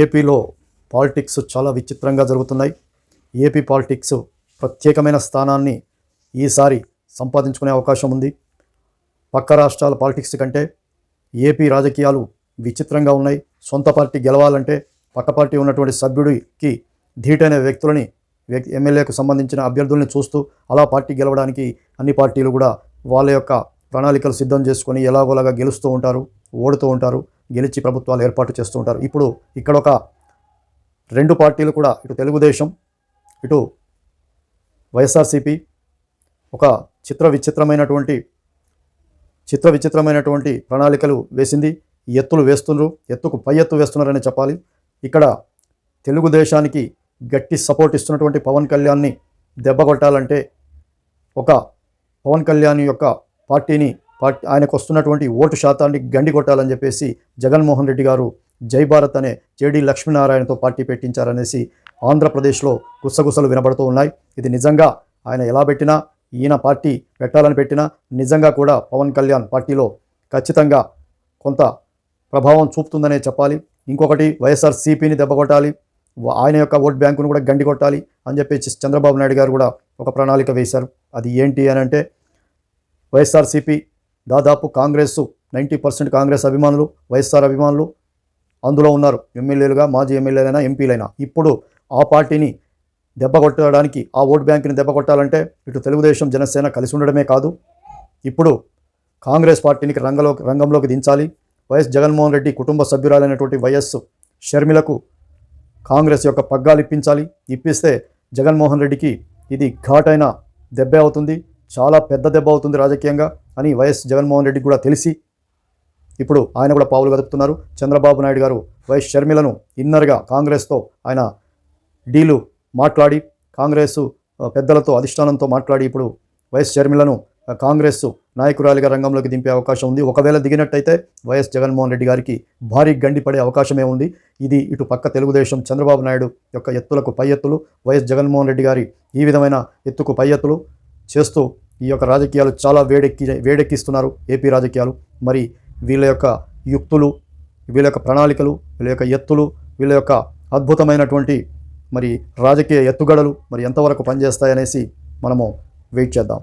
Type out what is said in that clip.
ఏపీలో పాలిటిక్స్ చాలా విచిత్రంగా జరుగుతున్నాయి. ఏపీ పాలిటిక్స్ ప్రత్యేకమైన స్థానాన్ని ఈసారి సంపాదించుకునే అవకాశం ఉంది. పక్క రాష్ట్రాల పాలిటిక్స్ కంటే ఏపీ రాజకీయాలు విచిత్రంగా ఉన్నాయి. సొంత పార్టీ గెలవాలంటే పక్క పార్టీ ఉన్నటువంటి సభ్యుడికి ధీటైన వ్యక్తులని ఎమ్మెల్యేకు సంబంధించిన అభ్యర్థుల్ని చూస్తూ అలా పార్టీ గెలవడానికి అన్ని పార్టీలు కూడా వాళ్ళ యొక్క ప్రణాళికలు సిద్ధం చేసుకొని ఎలాగోలాగా గెలుస్తూ ఉంటారు, ఓడుతూ ఉంటారు, గెలిచి ప్రభుత్వాలు ఏర్పాటు చేస్తూ ఉంటారు. ఇప్పుడు ఇక్కడ ఒక రెండు పార్టీలు కూడా, ఇటు తెలుగుదేశం, ఇటు వైఎస్ఆర్సీపీ ఒక చిత్ర విచిత్రమైనటువంటి ప్రణాళికలు వేసింది. ఎత్తులు వేస్తున్నారు, ఎత్తుకు పై ఎత్తు వేస్తున్నారని చెప్పాలి. ఇక్కడ తెలుగుదేశానికి గట్టి సపోర్ట్ ఇస్తున్నటువంటి పవన్ కళ్యాణ్ని దెబ్బకొట్టాలంటే, ఒక పవన్ కళ్యాణ్ యొక్క ఆయనకు వస్తున్నటువంటి ఓటు శాతాన్ని గండి కొట్టాలని చెప్పేసి జగన్మోహన్ రెడ్డి గారు జై భారత్ అనే జేడీ లక్ష్మీనారాయణతో పార్టీ పెట్టించారనేసి ఆంధ్రప్రదేశ్లో గుసగుసలు వినబడుతూ ఉన్నాయి. ఇది నిజంగా ఆయన ఎలా పెట్టినా, ఈయన పార్టీ పెట్టాలని పెట్టినా నిజంగా కూడా పవన్ కళ్యాణ్ పార్టీలో ఖచ్చితంగా కొంత ప్రభావం చూపుతుందనే చెప్పాలి. ఇంకొకటి, వైఎస్ఆర్సీపీని దెబ్బకొట్టాలి, ఆయన యొక్క ఓట్ బ్యాంకును కూడా గండి కొట్టాలి అని చెప్పేసి చంద్రబాబు నాయుడు గారు కూడా ఒక ప్రణాళిక వేశారు. అది ఏంటి అని అంటే, వైఎస్ఆర్సీపీ దాదాపు కాంగ్రెస్ 90% కాంగ్రెస్ అభిమానులు, వైఎస్ఆర్ అభిమానులు అందులో ఉన్నారు. ఎమ్మెల్యేలుగా, మాజీ ఎమ్మెల్యేలైనా, ఎంపీలైనా. ఇప్పుడు ఆ పార్టీని దెబ్బకొట్టడానికి, ఆ ఓట్ బ్యాంకుని దెబ్బకొట్టాలంటే ఇటు తెలుగుదేశం, జనసేన కలిసి ఉండడమే కాదు, ఇప్పుడు కాంగ్రెస్ పార్టీనికి రంగంలోకి దించాలి. వైఎస్ జగన్మోహన్ రెడ్డి కుటుంబ సభ్యురాలైనటువంటి వైఎస్ షర్మిలకు కాంగ్రెస్ యొక్క పగ్గాలు ఇప్పించాలి. ఇప్పిస్తే జగన్మోహన్ రెడ్డికి ఇది ఘాటైన దెబ్బ అవుతుంది, చాలా పెద్ద దెబ్బ అవుతుంది రాజకీయంగా అని వైఎస్ జగన్మోహన్ రెడ్డికి కూడా తెలిసి ఇప్పుడు ఆయన కూడా పావులు కదుపుతున్నారు. చంద్రబాబు నాయుడు గారు వైఎస్ షర్మిలను ఇన్నర్గా కాంగ్రెస్తో ఆయన డీలు మాట్లాడి, కాంగ్రెస్ పెద్దలతో, అధిష్టానంతో మాట్లాడి ఇప్పుడు వైఎస్ షర్మిలను కాంగ్రెస్ నాయకురాలిగా రంగంలోకి దింపే అవకాశం ఉంది. ఒకవేళ దిగినట్టయితే వైఎస్ జగన్మోహన్ రెడ్డి గారికి భారీ గండి పడే అవకాశమే ఉంది. ఇది ఇటు పక్క తెలుగుదేశం చంద్రబాబు నాయుడు యొక్క ఎత్తులకు పై ఎత్తులు, వైఎస్ జగన్మోహన్ రెడ్డి గారి ఈ విధమైన ఎత్తుకు పై ఎత్తులు చేస్తూ ఈ యొక్క రాజకీయాలు చాలా వేడెక్కిస్తున్నారు ఏపీ రాజకీయాలు. మరి వీళ్ళ యొక్క యుక్తులు, వీళ్ళ యొక్క ప్రణాళికలు, వీళ్ళ యొక్క ఎత్తులు, వీళ్ళ యొక్క అద్భుతమైనటువంటి మరి రాజకీయ ఎత్తుగడలు మరి ఎంతవరకు పనిచేస్తాయనేసి మనము వెయిట్ చేద్దాం.